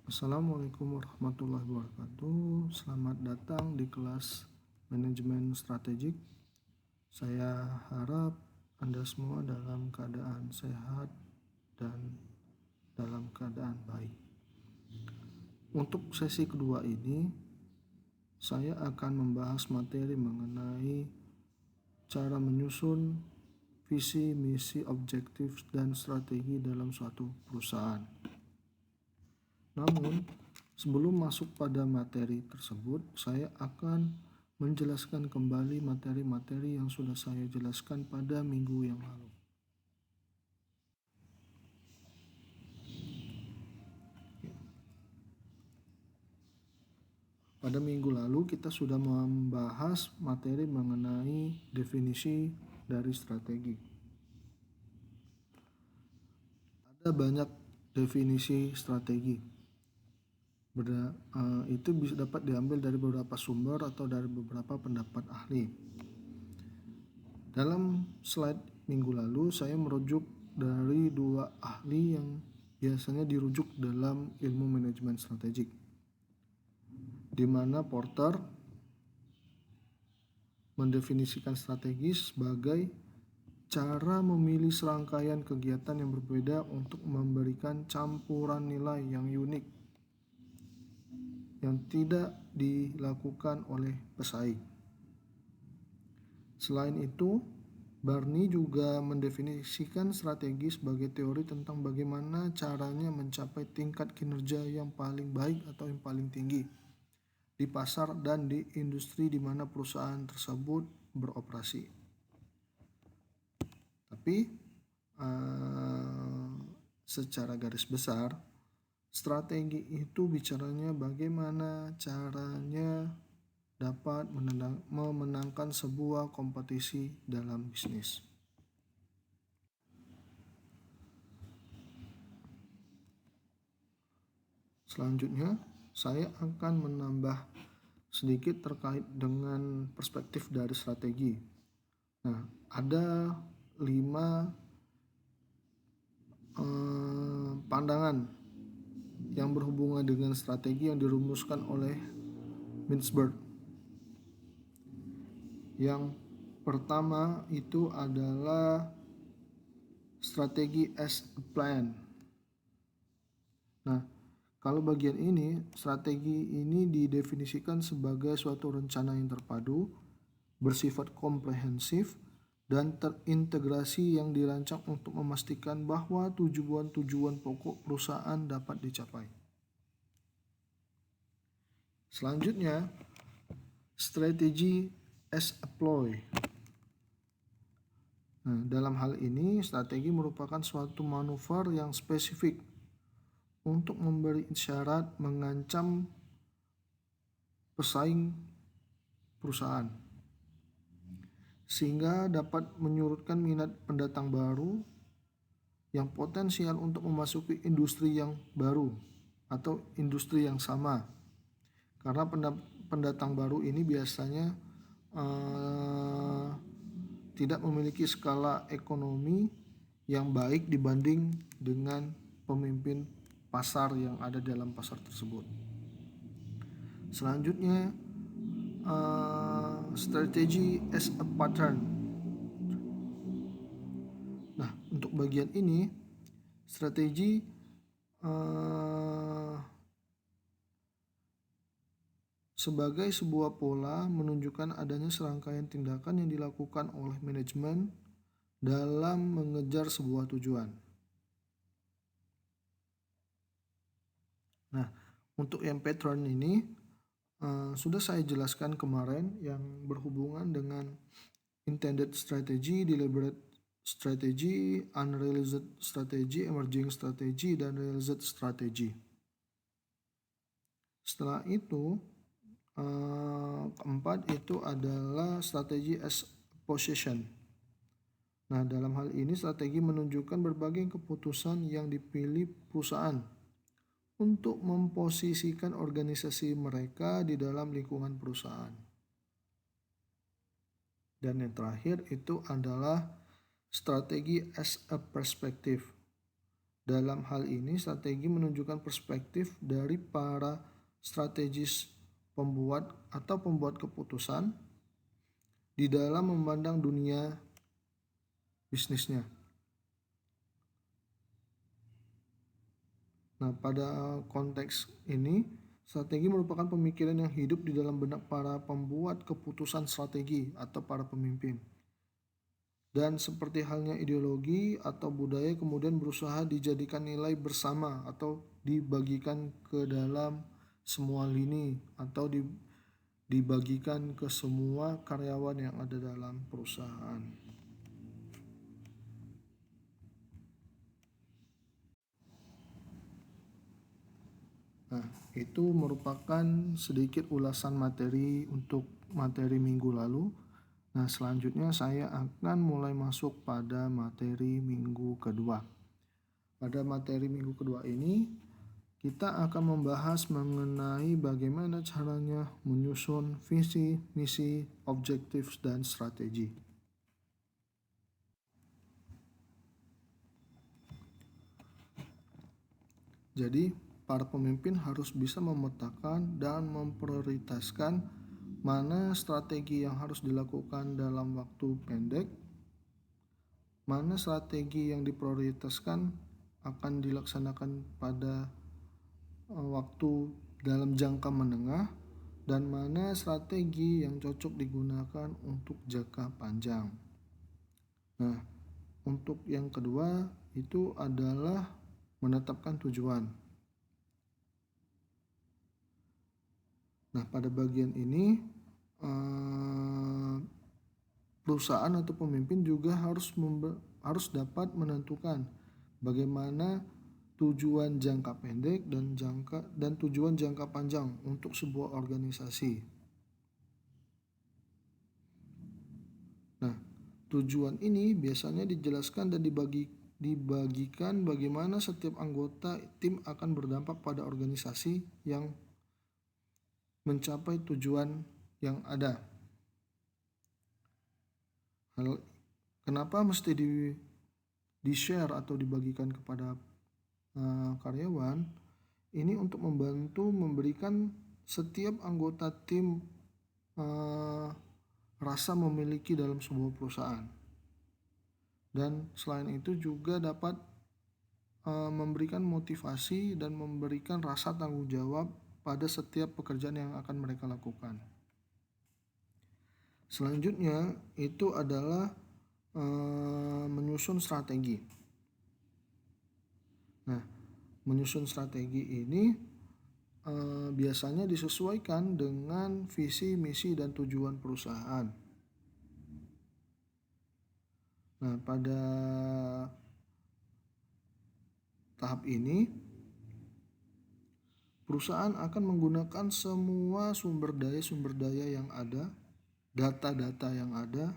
Assalamualaikum warahmatullahi wabarakatuh. Selamat datang di kelas manajemen strategik. Saya harap Anda semua dalam keadaan sehat dan dalam keadaan baik. Untuk sesi kedua ini, saya akan membahas materi mengenai cara menyusun visi, misi, objektif, dan strategi dalam suatu perusahaan. Namun, sebelum masuk pada materi tersebut, saya akan menjelaskan kembali materi-materi yang sudah saya jelaskan pada minggu yang lalu. Pada minggu lalu kita sudah membahas materi mengenai definisi dari strategi. Ada banyak definisi strategi. Itu bisa dapat diambil dari beberapa sumber atau dari beberapa pendapat ahli. Dalam slide minggu lalu saya merujuk dari dua ahli yang biasanya dirujuk dalam ilmu manajemen strategik, di mana Porter mendefinisikan strategi sebagai cara memilih serangkaian kegiatan yang berbeda untuk memberikan campuran nilai yang unik yang tidak dilakukan oleh pesaing. Selain itu, Barney juga mendefinisikan strategi sebagai teori tentang bagaimana caranya mencapai tingkat kinerja yang paling baik atau yang paling tinggi di pasar dan di industri di mana perusahaan tersebut beroperasi. Tapi secara garis besar, strategi itu bicaranya bagaimana caranya dapat memenangkan sebuah kompetisi dalam bisnis. Selanjutnya, saya akan menambah sedikit terkait dengan perspektif dari strategi. Nah, ada 5 pandangan yang berhubungan dengan strategi yang dirumuskan oleh Mintzberg. Yang pertama itu adalah strategi as a plan. Nah, kalau bagian ini, strategi ini didefinisikan sebagai suatu rencana yang terpadu, bersifat komprehensif, dan terintegrasi yang dirancang untuk memastikan bahwa tujuan-tujuan pokok perusahaan dapat dicapai. Selanjutnya, strategi as a ploy. Nah, dalam hal ini, strategi merupakan suatu manuver yang spesifik untuk memberi isyarat mengancam pesaing perusahaan, sehingga dapat menyurutkan minat pendatang baru yang potensial untuk memasuki industri yang baru atau industri yang sama. Karena pendatang baru ini biasanya tidak memiliki skala ekonomi yang baik dibanding dengan pemimpin pasar yang ada dalam pasar tersebut. Selanjutnya, strategi as a pattern. Nah, untuk bagian ini, strategi sebagai sebuah pola menunjukkan adanya serangkaian tindakan yang dilakukan oleh manajemen dalam mengejar sebuah tujuan. Nah, untuk yang pattern ini sudah saya jelaskan kemarin yang berhubungan dengan intended strategy, deliberate strategy, unrealized strategy, emerging strategy, dan realized strategy. Setelah itu, keempat itu adalah strategi as possession. Nah, dalam hal ini strategi menunjukkan berbagai keputusan yang dipilih perusahaan untuk memposisikan organisasi mereka di dalam lingkungan perusahaan. Dan yang terakhir itu adalah strategi as a perspective. Dalam hal ini, strategi menunjukkan perspektif dari para strategis pembuat atau pembuat keputusan di dalam memandang dunia bisnisnya. Nah, pada konteks ini, strategi merupakan pemikiran yang hidup di dalam benak para pembuat keputusan strategi atau para pemimpin. Dan seperti halnya ideologi atau budaya kemudian berusaha dijadikan nilai bersama atau dibagikan ke dalam semua lini atau dibagikan ke semua karyawan yang ada dalam perusahaan. Nah, itu merupakan sedikit ulasan materi untuk materi minggu lalu. Nah, selanjutnya saya akan mulai masuk pada materi minggu kedua. Pada materi minggu kedua ini, kita akan membahas mengenai bagaimana caranya menyusun visi, misi, objektif, dan strategi. Jadi, para pemimpin harus bisa memetakan dan memprioritaskan mana strategi yang harus dilakukan dalam waktu pendek, mana strategi yang diprioritaskan akan dilaksanakan pada waktu dalam jangka menengah, dan mana strategi yang cocok digunakan untuk jangka panjang. Nah, untuk yang kedua itu adalah menetapkan tujuan. Nah, pada bagian ini perusahaan atau pemimpin juga harus dapat menentukan bagaimana tujuan jangka pendek dan tujuan jangka panjang untuk sebuah organisasi. Nah, tujuan ini biasanya dijelaskan dan dibagikan bagaimana setiap anggota tim akan berdampak pada organisasi yang mencapai tujuan yang ada. Kenapa mesti di-share atau dibagikan kepada karyawan? Ini untuk membantu memberikan setiap anggota tim rasa memiliki dalam sebuah perusahaan. Dan selain itu juga dapat memberikan motivasi dan memberikan rasa tanggung jawab pada setiap pekerjaan yang akan mereka lakukan. Selanjutnya itu adalah menyusun strategi. Nah, menyusun strategi ini biasanya disesuaikan dengan visi, misi, dan tujuan perusahaan. Nah, pada tahap ini, perusahaan akan menggunakan semua sumber daya yang ada, data-data yang ada,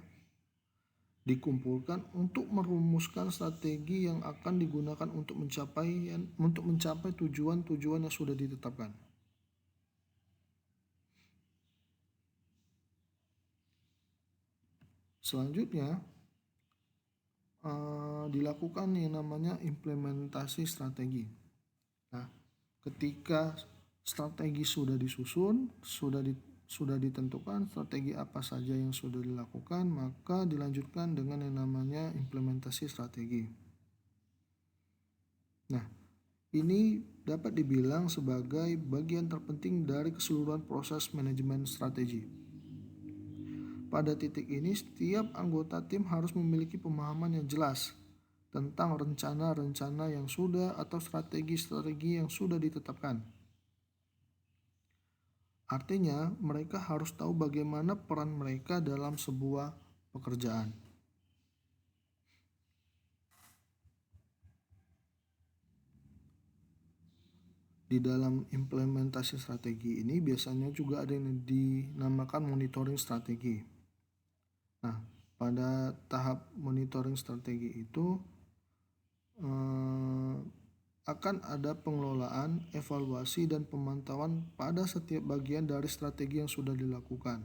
dikumpulkan untuk merumuskan strategi yang akan digunakan untuk mencapai tujuan-tujuan yang sudah ditetapkan. Selanjutnya, dilakukan yang namanya implementasi strategi. Nah, ketika strategi sudah disusun, sudah ditentukan strategi apa saja yang sudah dilakukan, maka dilanjutkan dengan yang namanya implementasi strategi. Nah, ini dapat dibilang sebagai bagian terpenting dari keseluruhan proses manajemen strategi. Pada titik ini, setiap anggota tim harus memiliki pemahaman yang jelas tentang rencana-rencana yang sudah atau strategi-strategi yang sudah ditetapkan. Artinya, mereka harus tahu bagaimana peran mereka dalam sebuah pekerjaan. Di dalam implementasi strategi ini biasanya juga ada yang dinamakan monitoring strategi. Nah, pada tahap monitoring strategi itu akan ada pengelolaan, evaluasi, dan pemantauan pada setiap bagian dari strategi yang sudah dilakukan.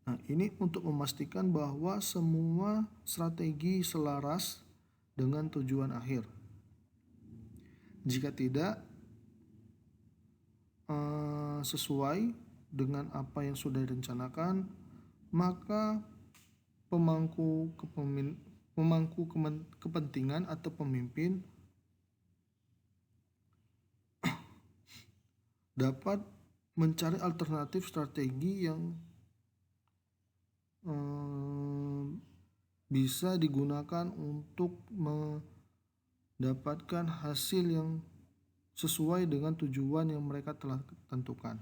Nah, ini untuk memastikan bahwa semua strategi selaras dengan tujuan akhir. Jika tidak sesuai dengan apa yang sudah direncanakan, maka kepentingan atau pemimpin dapat mencari alternatif strategi yang bisa digunakan untuk mendapatkan hasil yang sesuai dengan tujuan yang mereka telah tentukan.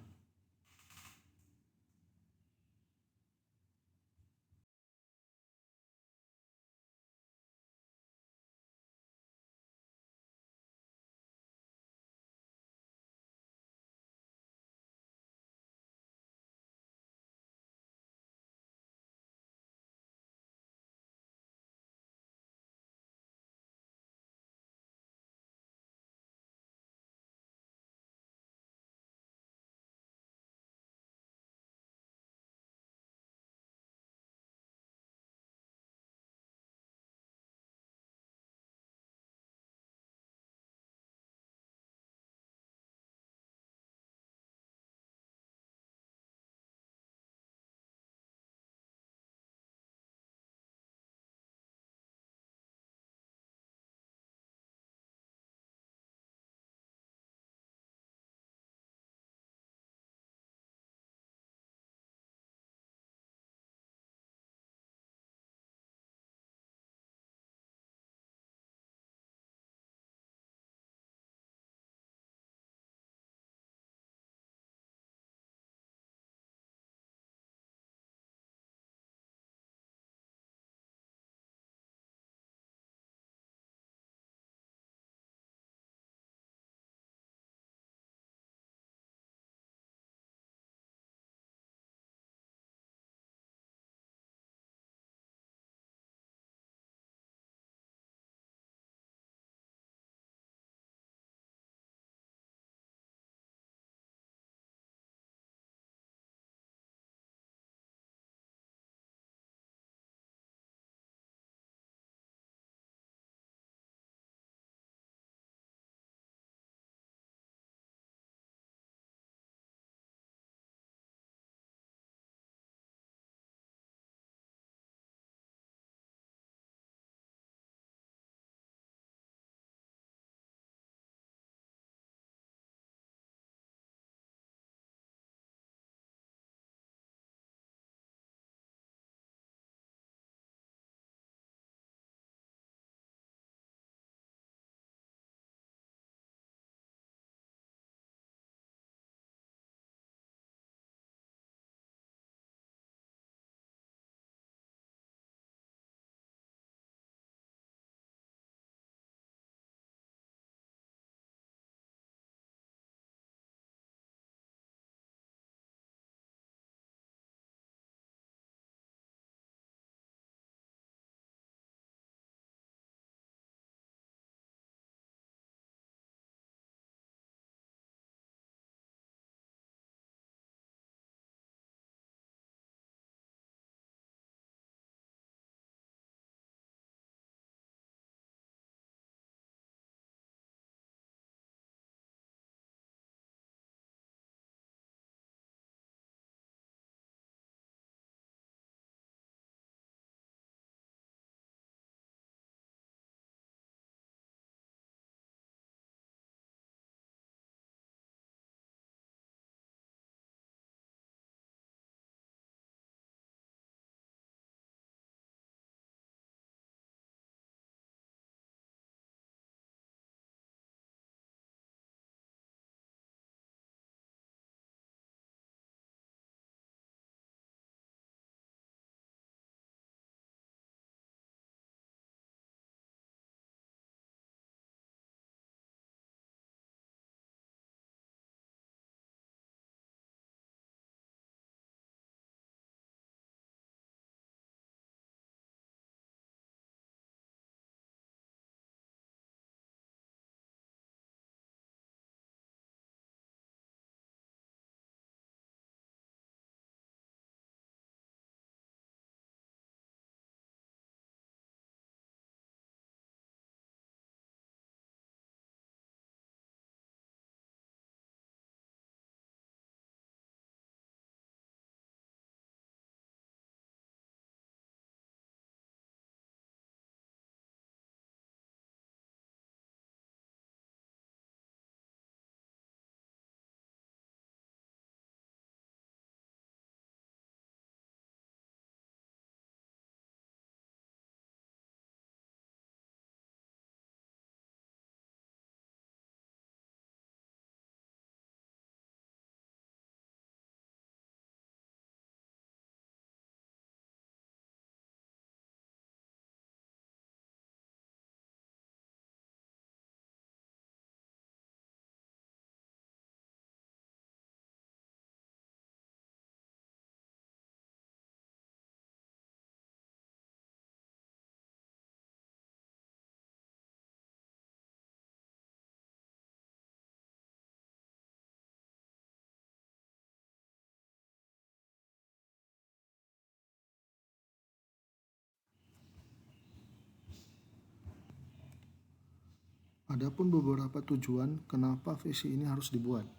Adapun beberapa tujuan kenapa visi ini harus dibuat.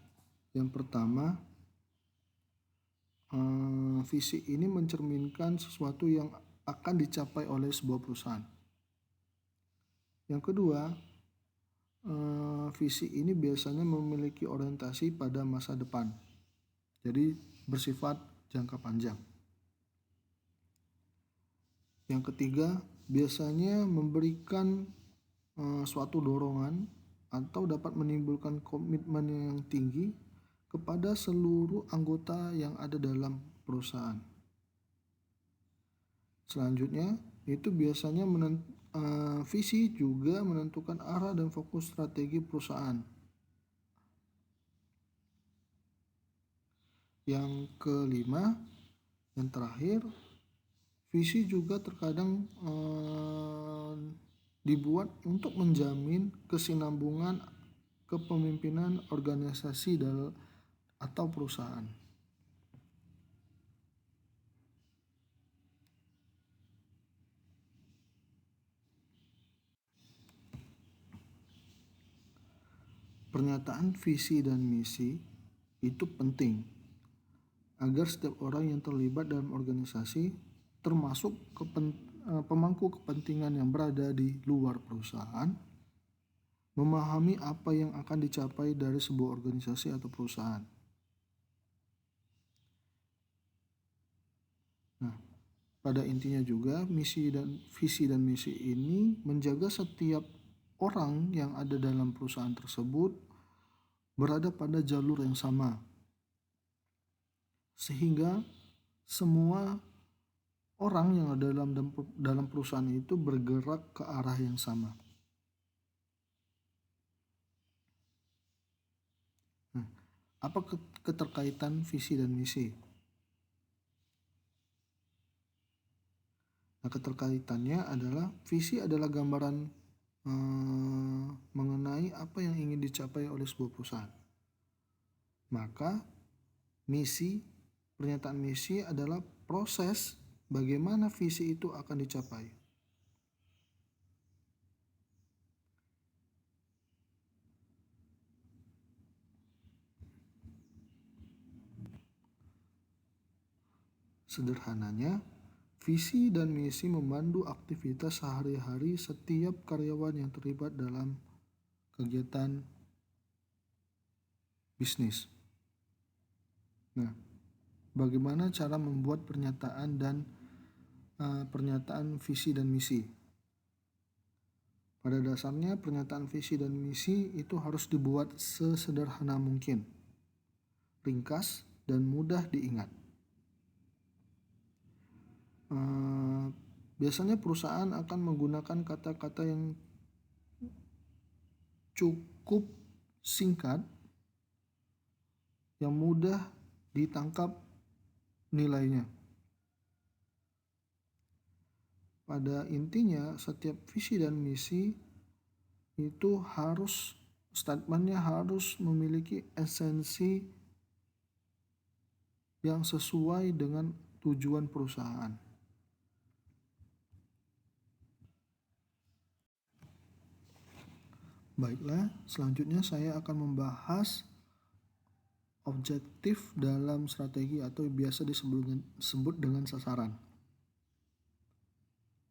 Yang pertama, visi ini mencerminkan sesuatu yang akan dicapai oleh sebuah perusahaan. Yang kedua, visi ini biasanya memiliki orientasi pada masa depan, jadi bersifat jangka panjang. Yang ketiga, biasanya memberikan suatu dorongan atau dapat menimbulkan komitmen yang tinggi kepada seluruh anggota yang ada dalam perusahaan. Selanjutnya, itu biasanya visi juga menentukan arah dan fokus strategi perusahaan. Yang kelima, yang terakhir, visi juga terkadang dibuat untuk menjamin kesinambungan kepemimpinan organisasi atau perusahaan. Pernyataan visi dan misi itu penting agar setiap orang yang terlibat dalam organisasi, termasuk pemangku kepentingan yang berada di luar perusahaan, memahami apa yang akan dicapai dari sebuah organisasi atau perusahaan. Nah, pada intinya juga visi dan misi ini menjaga setiap orang yang ada dalam perusahaan tersebut berada pada jalur yang sama, sehingga semua orang yang ada dalam perusahaan itu bergerak ke arah yang sama. Nah, apa keterkaitan visi dan misi? Nah, keterkaitannya adalah visi adalah gambaran mengenai apa yang ingin dicapai oleh sebuah perusahaan. Maka pernyataan misi adalah proses bagaimana visi itu akan dicapai. Sederhananya, visi dan misi memandu aktivitas sehari-hari setiap karyawan yang terlibat dalam kegiatan bisnis. Nah, bagaimana cara membuat pernyataan visi dan misi? Pada dasarnya, pernyataan visi dan misi itu harus dibuat sesederhana mungkin, ringkas, dan mudah diingat. Biasanya perusahaan akan menggunakan kata-kata yang cukup singkat, yang mudah ditangkap nilainya. Pada intinya, setiap visi dan misi itu statementnya harus memiliki esensi yang sesuai dengan tujuan perusahaan. Baiklah, selanjutnya saya akan membahas objektif dalam strategi atau biasa disebut dengan sasaran.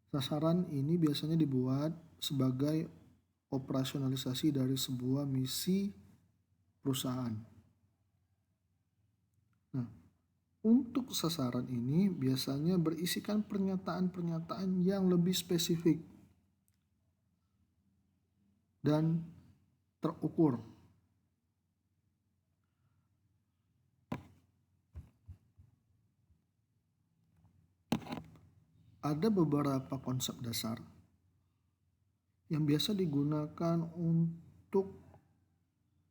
Sasaran ini biasanya dibuat sebagai operasionalisasi dari sebuah misi perusahaan. Nah, untuk sasaran ini biasanya berisikan pernyataan-pernyataan yang lebih spesifik dan terukur. Ada beberapa konsep dasar yang biasa digunakan untuk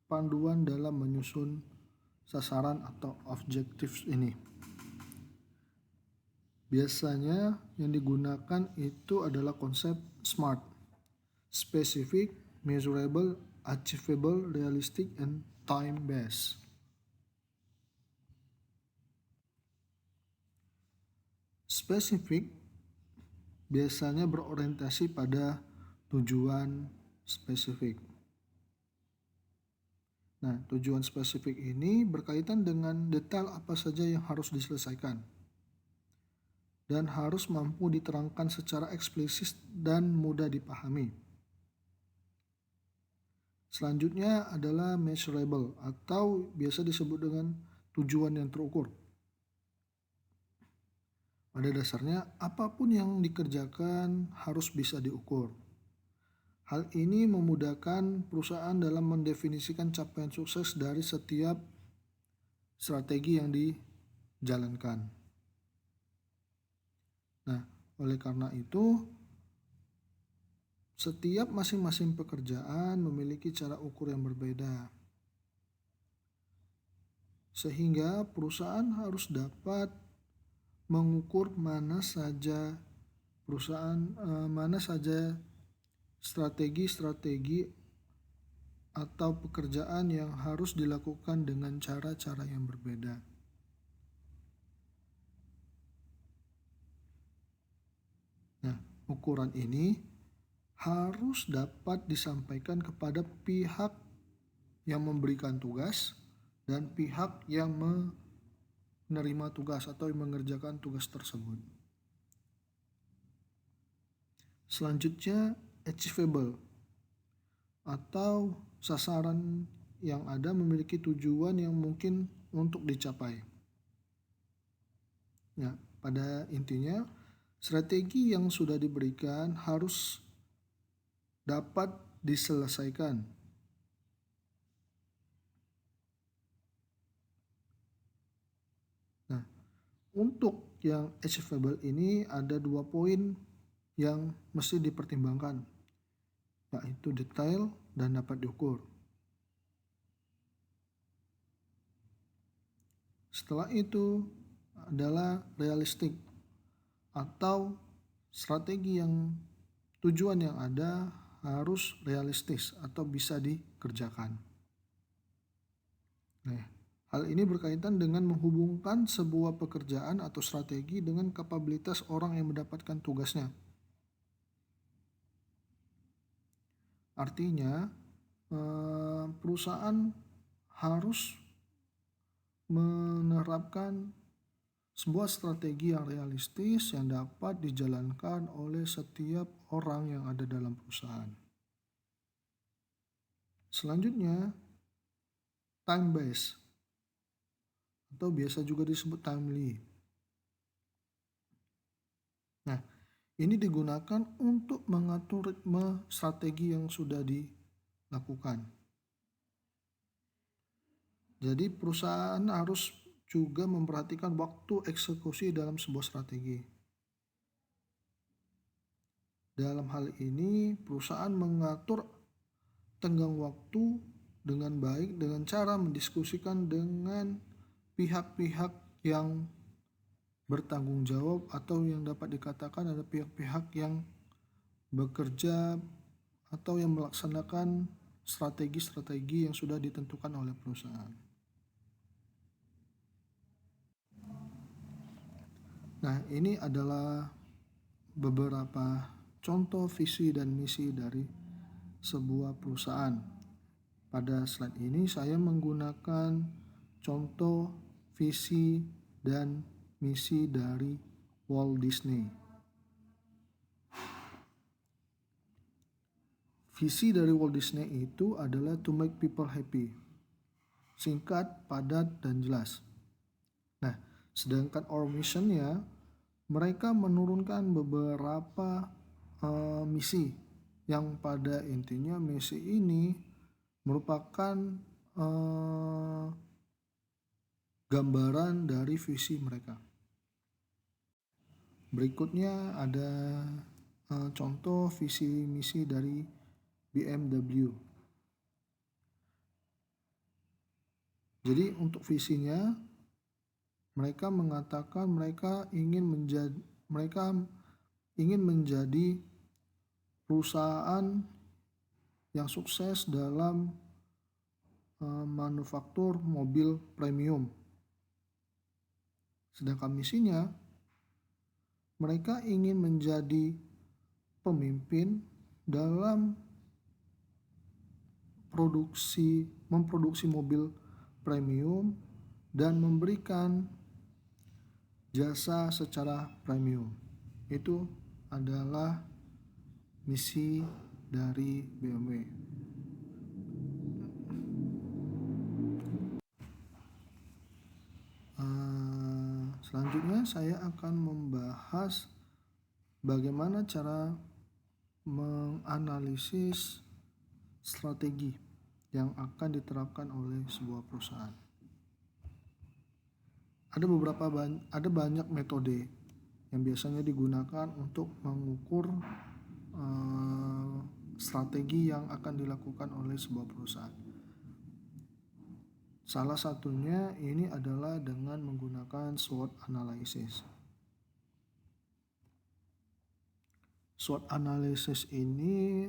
panduan dalam menyusun sasaran atau objektif ini. Biasanya yang digunakan itu adalah konsep SMART: specific, measurable, achievable, realistic, and time-based. Spesifik biasanya berorientasi pada tujuan spesifik. Nah, tujuan spesifik ini berkaitan dengan detail apa saja yang harus diselesaikan dan harus mampu diterangkan secara eksplisit dan mudah dipahami. Selanjutnya adalah measurable atau biasa disebut dengan tujuan yang terukur. Pada dasarnya, apapun yang dikerjakan harus bisa diukur. Hal ini memudahkan perusahaan dalam mendefinisikan capaian sukses dari setiap strategi yang dijalankan. Nah, oleh karena itu, setiap masing-masing pekerjaan memiliki cara ukur yang berbeda. Sehingga perusahaan harus dapat mengukur mana saja strategi-strategi atau pekerjaan yang harus dilakukan dengan cara-cara yang berbeda. Nah, ukuran ini harus dapat disampaikan kepada pihak yang memberikan tugas dan pihak yang menerima tugas atau yang mengerjakan tugas tersebut. Selanjutnya, achievable atau sasaran yang ada memiliki tujuan yang mungkin untuk dicapai. Ya, pada intinya, strategi yang sudah diberikan harus dapat diselesaikan. Nah, untuk yang achievable ini ada 2 poin yang mesti dipertimbangkan, yaitu detail dan dapat diukur. Setelah itu adalah realistik atau strategi yang tujuan yang ada harus realistis atau bisa dikerjakan. Nah, hal ini berkaitan dengan menghubungkan sebuah pekerjaan atau strategi dengan kapabilitas orang yang mendapatkan tugasnya. Artinya, perusahaan harus menerapkan sebuah strategi yang realistis yang dapat dijalankan oleh setiap orang yang ada dalam perusahaan. Selanjutnya, time based atau biasa juga disebut timely. Nah, ini digunakan untuk mengatur ritme strategi yang sudah dilakukan. Jadi perusahaan harus juga memperhatikan waktu eksekusi dalam sebuah strategi. Dalam hal ini, perusahaan mengatur tenggang waktu dengan baik dengan cara mendiskusikan dengan pihak-pihak yang bertanggung jawab atau yang dapat dikatakan ada pihak-pihak yang bekerja atau yang melaksanakan strategi-strategi yang sudah ditentukan oleh perusahaan. Nah, ini adalah beberapa contoh visi dan misi dari sebuah perusahaan. Pada slide ini saya menggunakan contoh visi dan misi dari Walt Disney. Visi dari Walt Disney itu adalah to make people happy. Singkat, padat, dan jelas. Nah, sedangkan our mission-nya, mereka menurunkan beberapa misi yang pada intinya misi ini merupakan gambaran dari visi mereka. Berikutnya ada contoh visi misi dari BMW. Jadi untuk visinya mereka mengatakan mereka ingin menjadi perusahaan yang sukses dalam manufaktur mobil premium. Sedangkan misinya mereka ingin menjadi pemimpin dalam memproduksi mobil premium dan memberikan jasa secara premium. Itu adalah misi dari BMW. Selanjutnya saya akan membahas bagaimana cara menganalisis strategi yang akan diterapkan oleh sebuah perusahaan. Ada banyak metode yang biasanya digunakan untuk mengukur strategi yang akan dilakukan oleh sebuah perusahaan. Salah satunya ini adalah dengan menggunakan SWOT analysis. SWOT analysis ini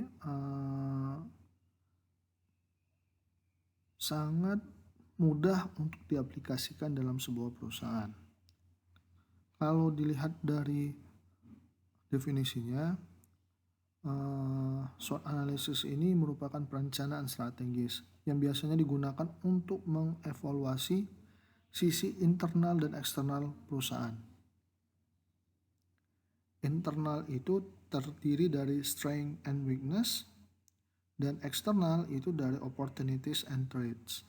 sangat mudah untuk diaplikasikan dalam sebuah perusahaan. Kalau dilihat dari definisinya, SWOT analysis ini merupakan perencanaan strategis yang biasanya digunakan untuk mengevaluasi sisi internal dan eksternal perusahaan. Internal itu terdiri dari strength and weakness, dan eksternal itu dari opportunities and threats.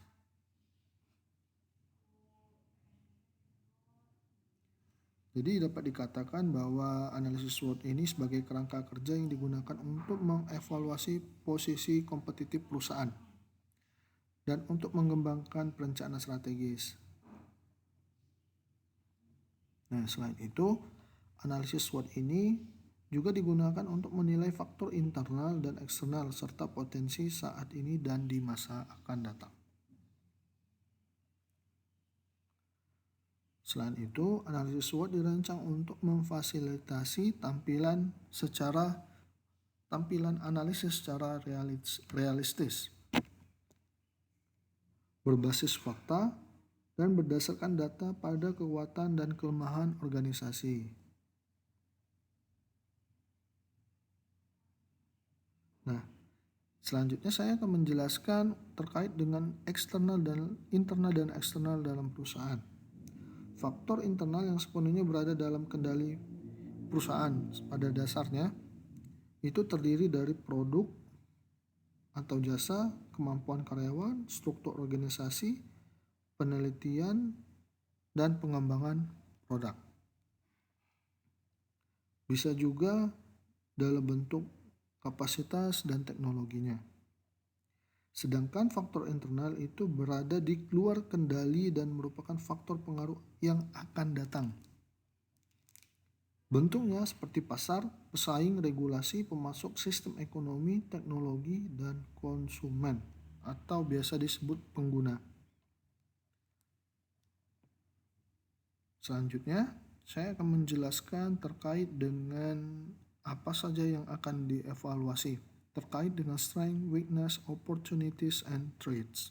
Jadi dapat dikatakan bahwa analisis SWOT ini sebagai kerangka kerja yang digunakan untuk mengevaluasi posisi kompetitif perusahaan dan untuk mengembangkan perencanaan strategis. Nah, selain itu, analisis SWOT ini juga digunakan untuk menilai faktor internal dan eksternal serta potensi saat ini dan di masa akan datang. Selain itu, analisis SWOT dirancang untuk memfasilitasi tampilan analisis secara realistis, berbasis fakta, dan berdasarkan data pada kekuatan dan kelemahan organisasi. Nah, selanjutnya saya akan menjelaskan terkait dengan internal dan eksternal dalam perusahaan. Faktor internal yang sepenuhnya berada dalam kendali perusahaan pada dasarnya itu terdiri dari produk atau jasa, kemampuan karyawan, struktur organisasi, penelitian, dan pengembangan produk. Bisa juga dalam bentuk kapasitas dan teknologinya. Sedangkan faktor internal itu berada di luar kendali dan merupakan faktor pengaruh yang akan datang. Bentuknya seperti pasar, pesaing, regulasi, pemasok, sistem ekonomi, teknologi, dan konsumen atau biasa disebut pengguna. Selanjutnya, saya akan menjelaskan terkait dengan apa saja yang akan dievaluasi terkait dengan strength, weakness, opportunities, and threats.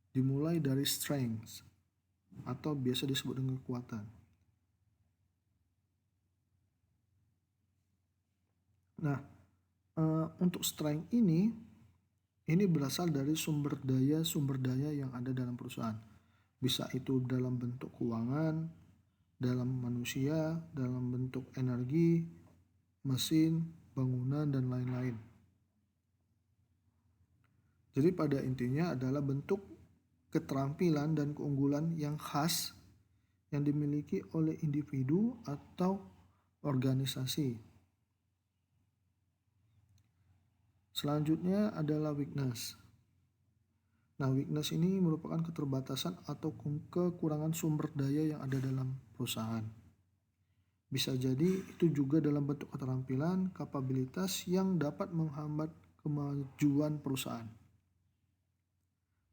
Dimulai dari strengths atau biasa disebut dengan kekuatan. Nah, untuk strength ini berasal dari sumber daya yang ada dalam perusahaan. Bisa itu dalam bentuk keuangan, dalam manusia, dalam bentuk energi, mesin, bangunan, dan lain-lain. Jadi pada intinya adalah bentuk keterampilan dan keunggulan yang khas yang dimiliki oleh individu atau organisasi. Selanjutnya adalah weakness. Nah, weakness ini merupakan keterbatasan atau kekurangan sumber daya yang ada dalam perusahaan. Bisa jadi itu juga dalam bentuk keterampilan, kapabilitas yang dapat menghambat kemajuan perusahaan,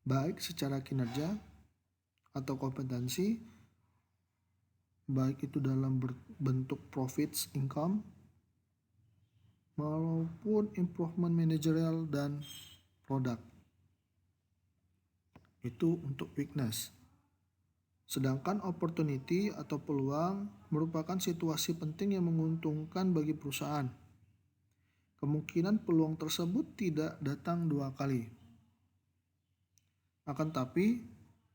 baik secara kinerja atau kompetensi, baik itu dalam bentuk profits, income, maupun improvement managerial dan produk. Itu untuk weakness. Sedangkan opportunity atau peluang merupakan situasi penting yang menguntungkan bagi perusahaan. kemungkinan peluang tersebut tidak datang dua kali. Akan tapi,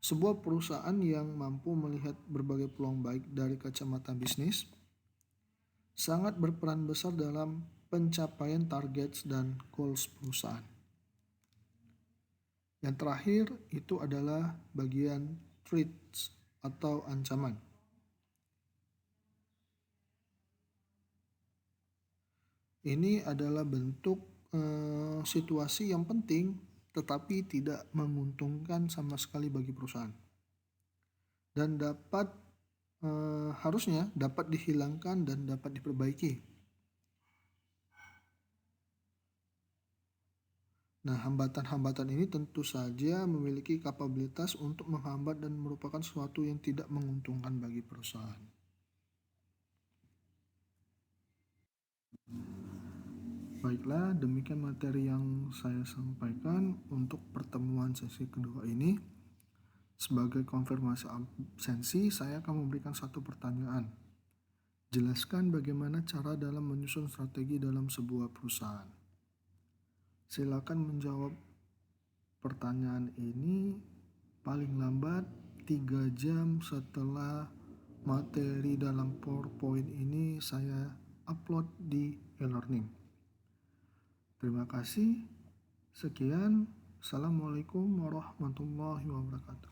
sebuah perusahaan yang mampu melihat berbagai peluang baik dari kacamata bisnis sangat berperan besar dalam pencapaian target dan goals perusahaan. Yang terakhir itu adalah bagian threats atau ancaman. Ini adalah bentuk situasi yang penting tetapi tidak menguntungkan sama sekali bagi perusahaan dan harusnya dapat dihilangkan dan dapat diperbaiki. Nah, hambatan-hambatan ini tentu saja memiliki kapabilitas untuk menghambat dan merupakan sesuatu yang tidak menguntungkan bagi perusahaan. Baiklah, demikian materi yang saya sampaikan untuk pertemuan sesi kedua ini. Sebagai konfirmasi absensi, saya akan memberikan satu pertanyaan. Jelaskan bagaimana cara dalam menyusun strategi dalam sebuah perusahaan. Silakan menjawab pertanyaan ini paling lambat 3 jam setelah materi dalam PowerPoint ini saya upload di e-learning. Terima kasih. Sekian. Assalamualaikum warahmatullahi wabarakatuh.